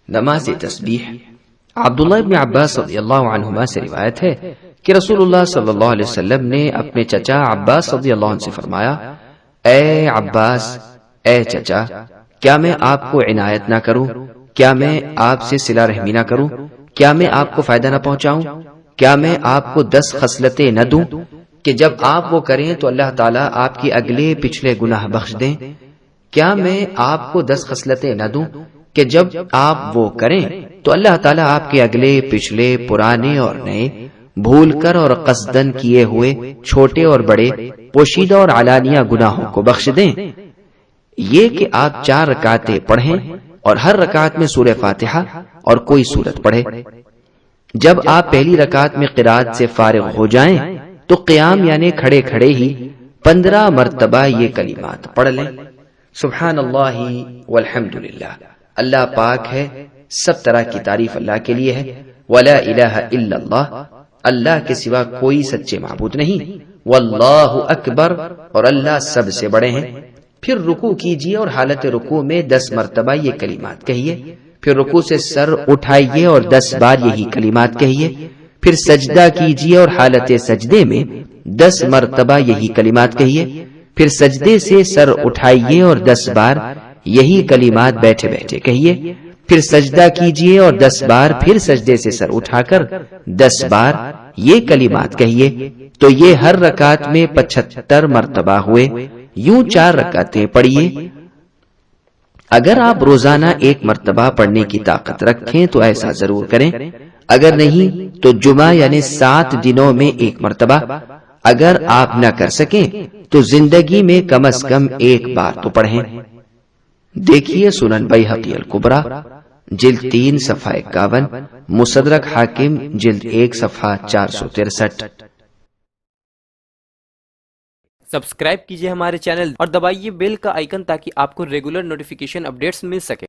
نماز تسبیح۔ عبداللہ ابن عباس رضی اللہ عنہما سے روایت ہے کہ رسول اللہ صلی اللہ علیہ وسلم نے اپنے چچا عباس رضی اللہ عنہ سے فرمایا، اے عباس، اے چچا، کیا میں آپ کو عنایت نہ کروں؟ کیا میں آپ سے صلہ رحمی نہ کروں؟ کیا میں آپ کو فائدہ نہ پہنچاؤں؟ کیا میں آپ کو 10 خصلتیں نہ دوں کہ جب آپ وہ کریں تو اللہ تعالیٰ آپ کے اگلے پچھلے گناہ بخش دیں؟ کیا میں آپ کو 10 خصلتیں نہ دوں کہ جب آپ وہ کریں تو اللہ تعالیٰ آپ کے اگلے پچھلے پرانے اور نئے، بھول کر اور قصدن کیے ہوئے چھوٹے اور بڑے، پوشیدہ اور علانیہ گناہوں کو بخش دیں؟ یہ کہ آپ 4 رکعتیں پڑھیں اور ہر رکعت میں سورہ فاتحہ اور کوئی سورت پڑھے۔ جب آپ پہلی رکعت میں قرات سے فارغ ہو جائیں تو قیام یعنی کھڑے کھڑے ہی 15 مرتبہ یہ کلمات پڑھ لیں، سبحان اللہ والحمد للہ، اللہ پاک ہے، سب طرح کی تعریف اللہ کے لیے ہے، ولا الہ الا اللہ، اللہ کے سوا کوئی سچے معبود نہیں، واللہ اکبر، اور اللہ سب سے بڑے ہیں۔ پھر رکوع کیجیے اور حالت رکوع میں 10 مرتبہ یہ کلمات کہیے، پھر رکوع سے سر اٹھائیے اور 10 بار یہی کلمات کہیے، پھر سجدہ کیجیے اور حالت سجدے میں 10 مرتبہ یہی کلمات کہیے، پھر سجدے سے سر اٹھائیے اور 10 بار یہی کلمات بیٹھے بیٹھے کہیے، پھر سجدہ کیجیے اور 10 بار پھر سجدے سے سر اٹھا کر 10 بار یہ کلمات کہیے، تو یہ ہر رکعت میں 75 مرتبہ ہوئے۔ یوں 4 رکعتیں پڑھیے۔ اگر آپ روزانہ 1 مرتبہ پڑھنے کی طاقت رکھیں تو ایسا ضرور کریں، اگر نہیں تو جمعہ یعنی 7 دنوں میں 1 مرتبہ، اگر آپ نہ کر سکیں تو زندگی میں کم از کم 1 بار تو پڑھیں۔ دیکھیے سنن بیہقی الکبریٰ جلد 3 صفحہ 51، مستدرک حاکم جلد 1 صفحہ 463۔ سبسکرائب کیجئے ہمارے چینل اور دبائیے بیل کا آئیکن تاکہ آپ کو ریگولر نوٹیفیکیشن اپڈیٹس مل سکے۔